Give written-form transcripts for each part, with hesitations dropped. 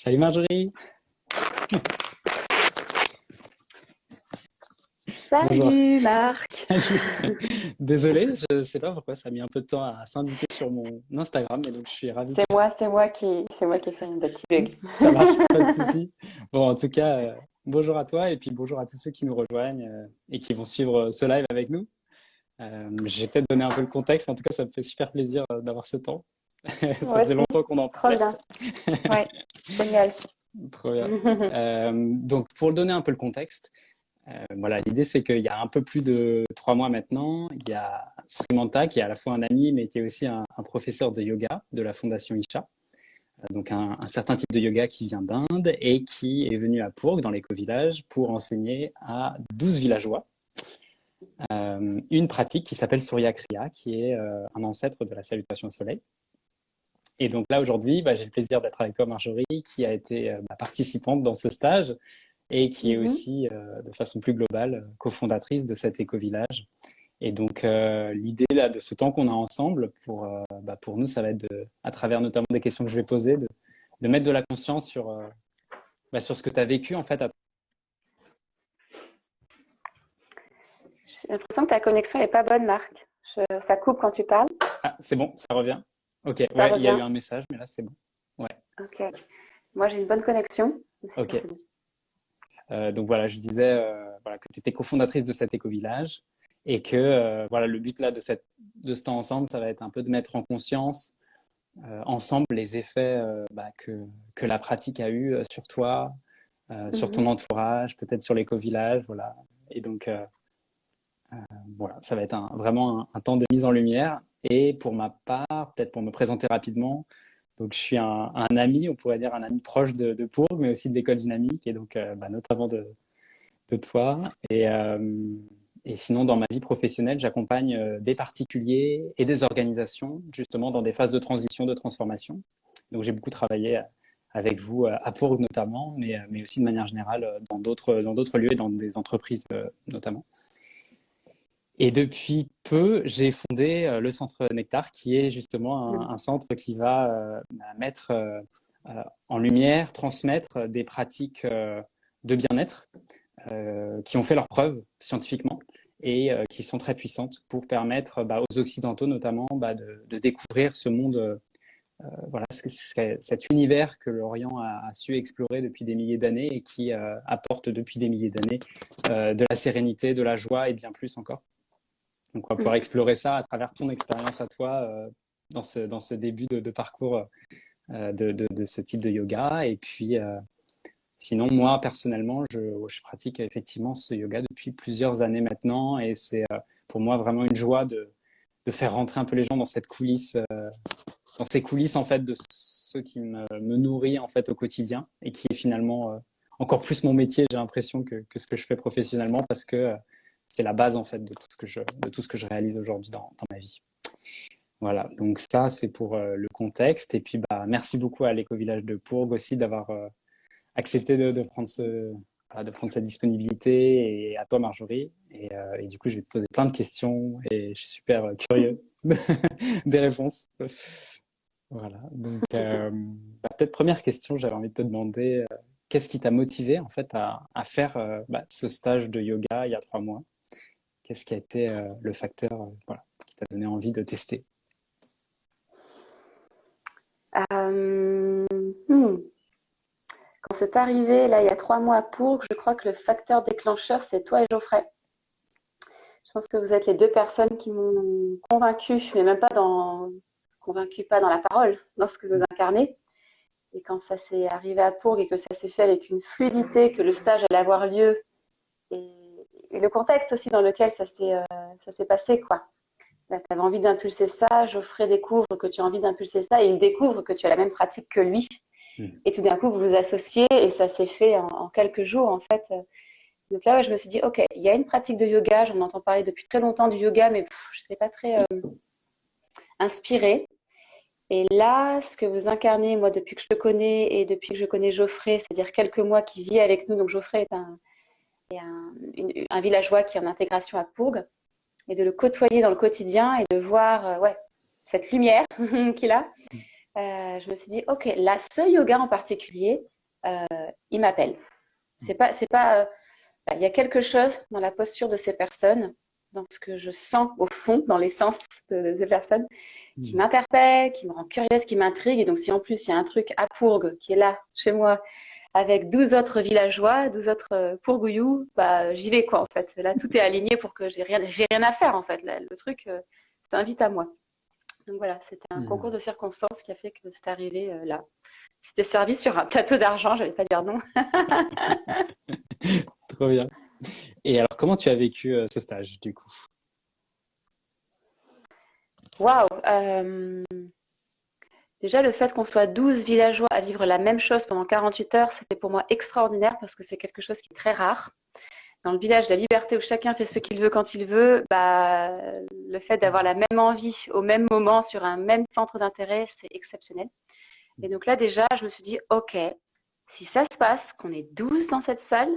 Salut Marjorie. Bonjour. Salut Marc. Salut. Désolé, je ne sais pas pourquoi ça a mis un peu de temps à s'indiquer sur mon Instagram, mais donc je suis ravi que C'est moi qui ai fait un petit bug. ça marche, pas de souci. Bon, en tout cas, bonjour à toi et puis bonjour à tous ceux qui nous rejoignent et qui vont suivre ce live avec nous. J'ai peut-être donné un peu le contexte, en tout cas, ça me fait super plaisir d'avoir ce temps. Ça Moi faisait aussi, longtemps qu'on en trop parlait. bien. Ouais, génial. Trop bien. Donc, pour donner un peu le contexte, voilà, l'idée c'est qu'il y a un peu plus de 3 mois maintenant, il y a Srimanta qui est à la fois un ami mais qui est aussi un professeur de yoga de la fondation Isha, donc un certain type de yoga qui vient d'Inde et qui est venu à Pourg dans l'éco-village pour enseigner à 12 villageois une pratique qui s'appelle Surya Kriya, qui est un ancêtre de la salutation au soleil. Et donc là aujourd'hui, j'ai le plaisir d'être avec toi Marjorie, qui a été participante dans ce stage et qui est Mhm. aussi, de façon plus globale, cofondatrice de cet éco-village. Et donc, l'idée là, de ce temps qu'on a ensemble, pour nous, ça va être, à travers notamment des questions que je vais poser, de mettre de la conscience sur ce que tu as vécu en fait. J'ai l'impression que ta connexion n'est pas bonne, Marc. Ça coupe quand tu parles. Ah, c'est bon, ça revient. Ok, Ça ouais, il y a eu revient. un message, mais là, c'est bon. Ouais, Ok. Moi, j'ai une bonne connexion. ok. C'est bon. Donc voilà, je disais voilà, que tu étais cofondatrice de cet éco-village et que voilà, le but là de ce temps ensemble, ça va être un peu de mettre en conscience ensemble les effets que la pratique a eu sur toi, sur ton Mhm. entourage, peut-être sur l'éco-village, voilà. Et donc voilà, ça va être vraiment un temps de mise en lumière. Et pour ma part, peut-être pour me présenter rapidement, donc je suis un ami, on pourrait dire un ami proche de Pourg, mais aussi de l'école dynamique, et donc notamment de toi. Et sinon, dans ma vie professionnelle, j'accompagne des particuliers et des organisations, justement, dans des phases de transition, de transformation. Donc, j'ai beaucoup travaillé avec vous à Pourg notamment, mais aussi de manière générale dans d'autres lieux et dans des entreprises notamment. Et depuis peu, j'ai fondé le Centre Nectar, qui est justement un centre qui va mettre en lumière, transmettre des pratiques de bien-être qui ont fait leurs preuves scientifiquement et qui sont très puissantes pour permettre aux Occidentaux notamment de découvrir ce monde, voilà, cet univers que l'Orient a su explorer depuis des milliers d'années et qui apporte depuis des milliers d'années de la sérénité, de la joie et bien plus encore. Donc on va pouvoir Mhm. explorer ça à travers ton expérience à toi dans ce début de parcours de ce type de yoga. Et puis sinon, moi, personnellement, je pratique effectivement ce yoga depuis plusieurs années maintenant et c'est pour moi vraiment une joie de faire rentrer un peu les gens dans cette coulisse, dans ces coulisses en fait de ce qui me nourrit en fait au quotidien et qui est finalement encore plus mon métier, j'ai l'impression, que ce que je fais professionnellement parce que c'est la base en fait de tout ce que je réalise aujourd'hui dans ma vie. Voilà, donc ça c'est pour le contexte et puis merci beaucoup à l'éco-village de Pourg aussi d'avoir accepté de prendre cette disponibilité et à toi Marjorie. Et du coup, je vais te poser plein de questions et je suis super curieux des réponses. Voilà, donc peut-être première question, j'avais envie de te demander qu'est-ce qui t'a motivé en fait à faire ce stage de yoga il y a 3 mois? Qu'est-ce qui a été le facteur voilà, qui t'a donné envie de tester? Euh, hmm. Quand c'est arrivé, là, il y a 3 mois à Pourg, je crois que le facteur déclencheur, c'est toi et Geoffrey. Je pense que vous êtes les deux personnes qui m'ont convaincue, mais même pas convaincue pas dans la parole, dans ce que vous incarnez. Et quand ça s'est arrivé à Pourg et que ça s'est fait avec une fluidité, que le stage allait avoir lieu et, et le contexte aussi dans lequel ça s'est passé, quoi. Tu avais envie d'impulser ça, Geoffrey découvre que tu as envie d'impulser ça et il découvre que tu as la même pratique que lui. Mm. Et tout d'un coup, vous vous associez et ça s'est fait en quelques jours, en fait. Donc là, ouais, je me suis dit, OK, il y a une pratique de yoga, j'en entends parler depuis très longtemps du yoga, mais je n'étais pas très inspirée. Et là, ce que vous incarnez, moi, depuis que je le connais et depuis que je connais Geoffrey, c'est-à-dire quelques mois qu'il vit avec nous, donc Geoffrey est un villageois qui est en intégration à Pourg, et de le côtoyer dans le quotidien et de voir ouais, cette lumière qu'il a, je me suis dit, OK, là, ce yoga en particulier, il m'appelle. C'est pas, il y a quelque chose dans la posture de ces personnes, dans ce que je sens au fond, dans l'essence de ces personnes, qui Mm. m'interpelle, qui me rend curieuse, qui m'intrigue. Et donc, si en plus, il y a un truc à Pourgue qui est là, chez moi, avec 12 autres villageois, 12 autres Pourgouillous, bah, j'y vais, quoi, en fait. Là, tout est aligné pour que j'ai rien à faire, en fait. Là, le truc, ça invite à moi. Donc voilà, c'était un concours Mm. de circonstances qui a fait que c'est arrivé là. C'était servi sur un plateau d'argent, je n'allais pas dire non. Trop bien. Et alors, comment tu as vécu ce stage, du coup? Waouh! Déjà, le fait qu'on soit 12 villageois à vivre la même chose pendant 48 heures, c'était pour moi extraordinaire parce que c'est quelque chose qui est très rare. Dans le village de la liberté où chacun fait ce qu'il veut quand il veut, bah, le fait d'avoir la même envie au même moment sur un même centre d'intérêt, c'est exceptionnel. Et donc là, déjà, je me suis dit, OK, si ça se passe, qu'on est 12 dans cette salle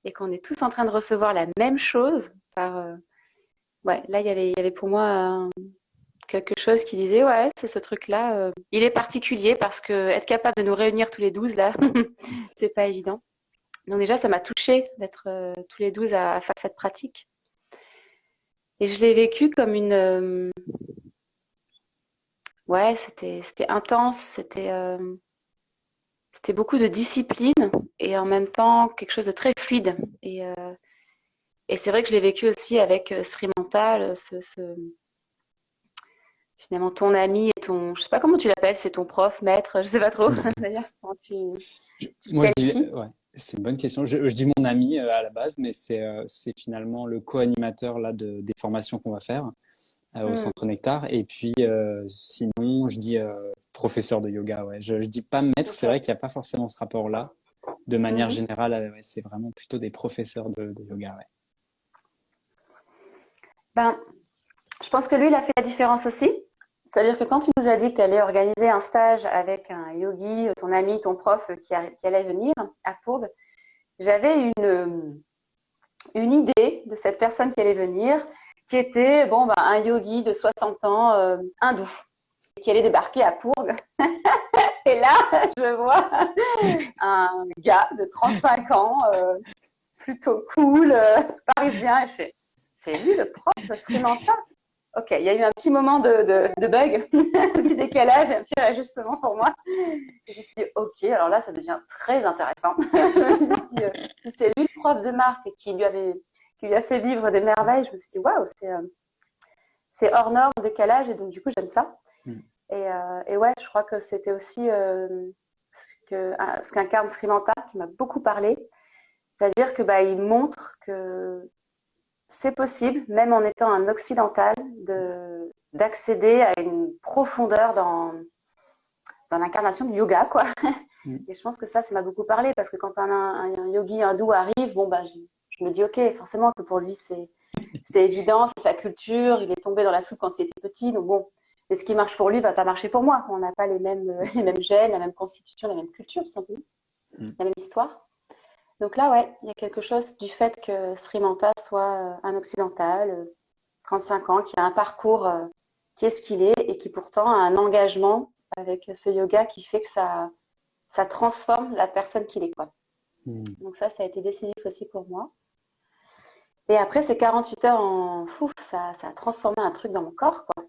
et qu'on est tous en train de recevoir la même chose, ouais, là, il y avait pour moi quelque chose qui disait, ouais, c'est ce truc-là. Il est particulier parce que être capable de nous réunir tous les 12 là, c'est pas évident. Donc déjà, ça m'a touchée d'être tous les 12 à faire cette pratique. Et je l'ai vécu comme ouais, c'était intense, c'était beaucoup de discipline et en même temps quelque chose de très fluide. Et c'est vrai que je l'ai vécu aussi avec Sri Mental, finalement ton ami et ton, je sais pas comment tu l'appelles, c'est ton prof, maître, je sais pas trop d'ailleurs comment tu le Moi, je dis, qualifies. ouais, c'est une bonne question. Je dis mon ami à la base, mais c'est finalement le co-animateur là des formations qu'on va faire au Hmm, Centre Nectar. Et puis, sinon, je dis professeur de yoga. Ouais. Je dis pas maître. ok. C'est vrai qu'il n'y a pas forcément ce rapport-là. De manière Mhm. générale, ouais, c'est vraiment plutôt des professeurs de yoga. Ouais. Ben, je pense que lui, il a fait la différence aussi. C'est-à-dire que quand tu nous as dit que tu allais organiser un stage avec un yogi, ton ami, ton prof qui allait venir à Pourgue, j'avais une idée de cette personne qui allait venir, qui était bon, ben, un yogi de 60 ans, hindou, qui allait débarquer à Pourgue. Et là, je vois un gars de 35 ans, plutôt cool, parisien, et je fais, c'est lui le prof Sri Lanka. Ok, il y a eu un petit moment de bug, un petit décalage, un petit réajustement pour moi. Et je me suis dit, ok, alors là, ça devient très intéressant. Si c'est lui le prof de Marc qui lui a fait vivre des merveilles, je me suis dit, waouh, c'est hors norme, décalage, et donc du coup, j'aime ça. Mm. Et ouais, je crois que c'était aussi ce qu'incarne Sri Lanka qui m'a beaucoup parlé. C'est-à-dire que bah, il montre que c'est possible, même en étant un occidental, d'accéder à une profondeur dans l'incarnation du yoga, quoi. Mm. Et je pense que ça m'a beaucoup parlé parce que quand un yogi hindou arrive, bon, bah, je me dis, ok, forcément que pour lui, c'est évident, c'est sa culture, il est tombé dans la soupe quand il était petit, donc bon. Et ce qui marche pour lui va pas marcher pour moi. On n'a pas les mêmes gènes, la même constitution, la même culture, tout simplement, Mm. la même histoire. Donc là, ouais, il y a quelque chose du fait que Sri Manta soit un occidental, 35 ans, qui a un parcours qui est ce qu'il est et qui pourtant a un engagement avec ce yoga qui fait que ça transforme la personne qu'il est, quoi. Mm. Donc ça a été décisif aussi pour moi. Et après ces 48 heures en fou, ça a transformé un truc dans mon corps, quoi.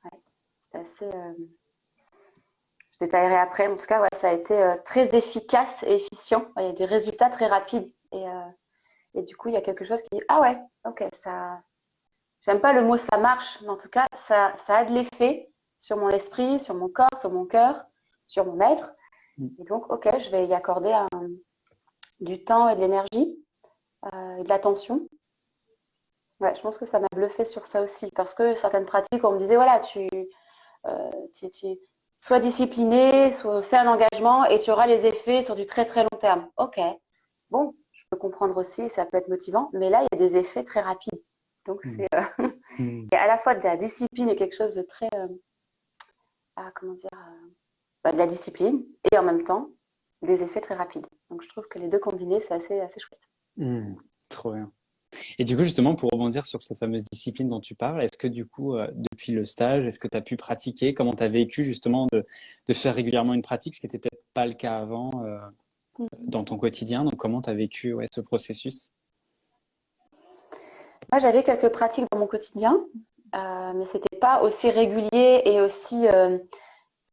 Ouais, c'était assez. Je détaillerai après. En tout cas, ouais, ça a été très efficace et efficient. Il y a des résultats très rapides. Et du coup, il y a quelque chose qui dit ah ouais, ok, ça. J'aime pas le mot ça marche, mais en tout cas, ça a de l'effet sur mon esprit, sur mon corps, sur mon cœur, sur mon être. Mm. Et donc, ok, je vais y accorder du temps et de l'énergie et de l'attention. Ouais, je pense que ça m'a bluffé sur ça aussi, parce que certaines pratiques, on me disait, voilà, tu sois discipliné, fais un engagement et tu auras les effets sur du très très long terme. Ok, bon, je peux comprendre aussi, ça peut être motivant, mais là, il y a des effets très rapides. Donc, Mm. Mm. il y a à la fois de la discipline et quelque chose de très, comment dire, de la discipline et en même temps des effets très rapides. Donc, je trouve que les deux combinés, c'est assez chouette. Mm. Trop bien. Et du coup, justement, pour rebondir sur cette fameuse discipline dont tu parles, est-ce que du coup, depuis le stage, est-ce que tu as pu pratiquer? Comment tu as vécu justement de faire régulièrement une pratique, ce qui n'était peut-être pas le cas avant dans ton quotidien? Donc, comment tu as vécu ce processus? Moi, j'avais quelques pratiques dans mon quotidien, mais c'était pas aussi régulier et aussi.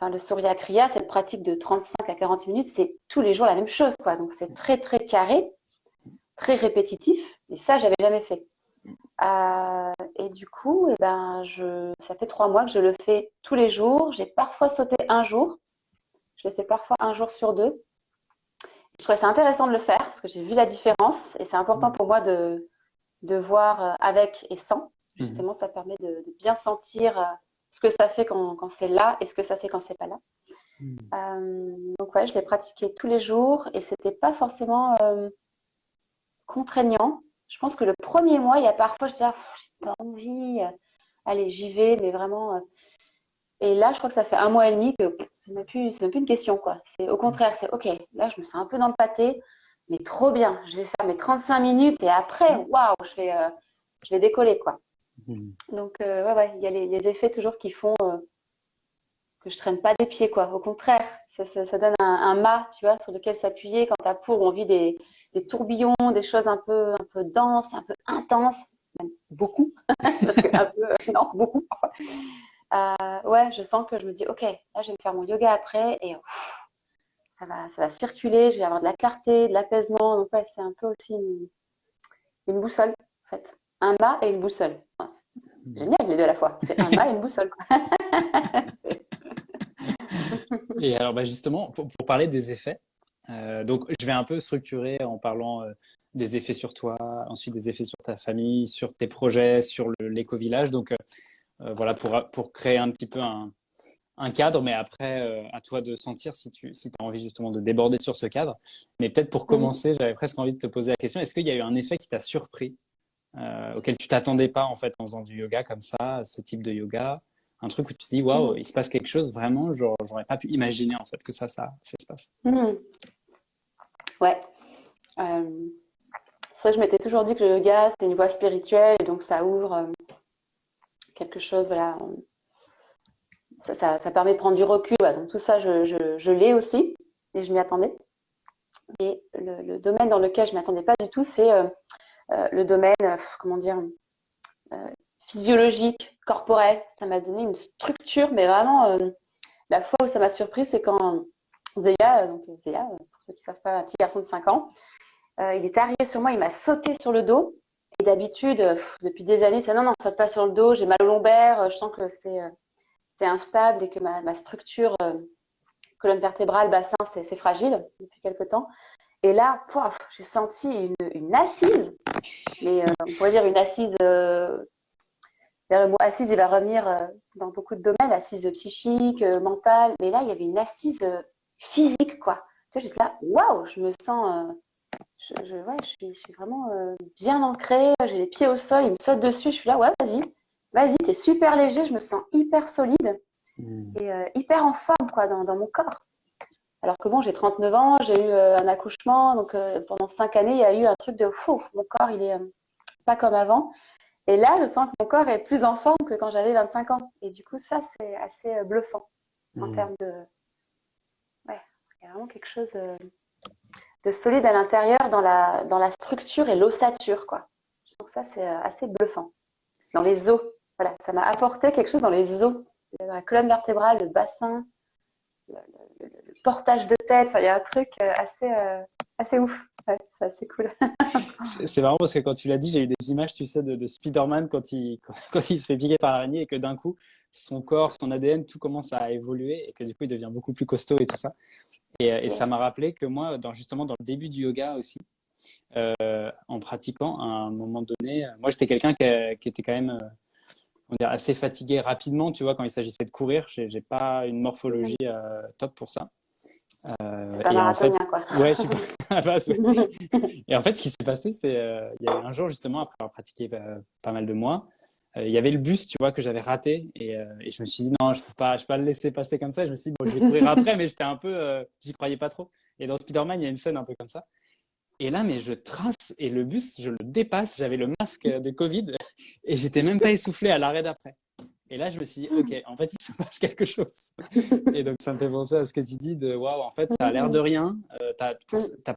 Enfin, le Surya Kriya, cette pratique de 35 à 40 minutes, c'est tous les jours la même chose, quoi. Donc, c'est très, très carré, très répétitif. Et ça, j'avais jamais fait. Et du coup, ça fait 3 mois que je le fais tous les jours. J'ai parfois sauté un jour. Je le fais parfois un jour sur deux. Je trouvais ça intéressant de le faire parce que j'ai vu la différence et c'est important pour moi de voir avec et sans. Mhm. Justement, ça permet de bien sentir ce que ça fait quand c'est là et ce que ça fait quand c'est pas là. Donc ouais, je l'ai pratiqué tous les jours et c'était pas forcément contraignant. Je pense que le premier mois, il y a parfois, je dis, j'ai pas envie, allez, j'y vais, mais vraiment. Et là, je crois que ça fait 1 mois et demi que c'est même plus une question, quoi. C'est au contraire, c'est OK, là, je me sens un peu dans le pâté, mais trop bien. Je vais faire mes 35 minutes et après, waouh, je vais décoller, quoi. Mhm. Donc, ouais, il y a les effets toujours qui font que je traîne pas des pieds, quoi. Au contraire, ça donne un mât, tu vois, sur lequel s'appuyer quand t'as pour, on vit des tourbillons, des choses un peu denses, un peu intenses, même beaucoup, parce que un peu, non, beaucoup parfois. Ouais, je sens que je me dis, ok, là, je vais me faire mon yoga après et ça va circuler, je vais avoir de la clarté, de l'apaisement. Donc, ouais, c'est un peu aussi une boussole, en fait. Un mât et une boussole. Enfin, c'est génial, les deux à la fois. C'est un mât et une boussole, quoi. Et alors, bah, justement, pour parler des effets, donc je vais un peu structurer en parlant des effets sur toi, ensuite des effets sur ta famille, sur tes projets, sur l'éco-village. Donc voilà, pour créer un petit peu un cadre, mais après, à toi de sentir si tu as envie justement de déborder sur ce cadre. Mais peut-être pour Mhm. commencer, j'avais presque envie de te poser la question, est-ce qu'il y a eu un effet qui t'a surpris, auquel tu t'attendais pas en fait en faisant du yoga comme ça, ce type de yoga? Un truc où tu te dis, waouh, Mhm. il se passe quelque chose vraiment, genre, j'aurais pas pu imaginer en fait que ça se passe. Mhm. Ouais. Euh, ça, je m'étais toujours dit que le yoga, c'est une voie spirituelle et donc ça ouvre quelque chose, voilà. Ça permet de prendre du recul. Ouais. Donc tout ça, je l'ai aussi et je m'y attendais. Et le domaine dans lequel je ne m'attendais pas du tout, c'est le domaine, comment dire, euh, physiologique, corporel. Ça m'a donné une structure, mais vraiment, la fois où ça m'a surpris, c'est quand Zéa, pour ceux qui ne savent pas, un petit garçon de 5 ans, il est arrivé sur moi, il m'a sauté sur le dos. Et d'habitude, depuis des années, c'est non, non, saute pas sur le dos, j'ai mal au lombaire, je sens que c'est instable et que ma structure colonne vertébrale, bassin, c'est fragile depuis quelque temps. Et là, pouf, j'ai senti une assise, mais on pourrait dire une assise. Le mot assise, il va revenir dans beaucoup de domaines, assise psychique, mentale. Mais là, il y avait une assise physique, quoi. Tu vois, j'étais là, waouh, je me sens. Ouais, je suis vraiment bien ancrée, j'ai les pieds au sol, il me saute dessus, je suis là, ouais, vas-y, t'es super léger, je me sens hyper solide Mmh. et hyper en forme, quoi, dans mon corps. Alors que bon, j'ai 39 ans, j'ai eu un accouchement, donc pendant 5 années, il y a eu un truc de fou, mon corps, il est pas comme avant. Et là, je sens que mon corps est plus en forme que quand j'avais 25 ans. Et du coup, ça, c'est assez bluffant en Mmh. termes de. Ouais, il y a vraiment quelque chose de solide à l'intérieur dans la structure et l'ossature, quoi. Donc ça, c'est assez bluffant. Dans les os, voilà, ça m'a apporté quelque chose dans les os, dans la colonne vertébrale, le bassin, le portage de tête. Enfin, il y a un truc assez ouf. Ouais, c'est assez cool. C'est marrant parce que quand tu l'as dit, j'ai eu des images, tu sais, de Spider-Man quand il se fait piquer par l'araignée et que d'un coup, son corps, son ADN, tout commence à évoluer et que du coup, il devient beaucoup plus costaud et tout ça. Et ça m'a Yes. rappelé que moi, justement, dans le début du yoga aussi, en pratiquant, à un moment donné, moi, j'étais quelqu'un qui était quand même on dirait assez fatigué rapidement, tu vois, quand il s'agissait de courir. J'ai pas une morphologie top pour ça. C'est pas Et en fait, marathonien, quoi. ouais, je suis pas à la base, ouais. Et en fait, ce qui s'est passé, c'est il y a eu un jour justement après avoir pratiqué pas mal de mois, il y avait le bus, tu vois, que j'avais raté et je me suis dit non, je peux pas le laisser passer comme ça. Je me suis dit bon, je vais courir après, mais j'étais un peu, j'y croyais pas trop. Et dans Spider-Man, il y a une scène un peu comme ça. Et là, mais je trace et le bus, je le dépasse. J'avais le masque de Covid et j'étais même pas essoufflé à l'arrêt d'après. Et là, je me suis dit, OK, en fait, il se passe quelque chose. Et donc, ça me fait penser à ce que tu dis de waouh, en fait, ça a l'air de rien. T'as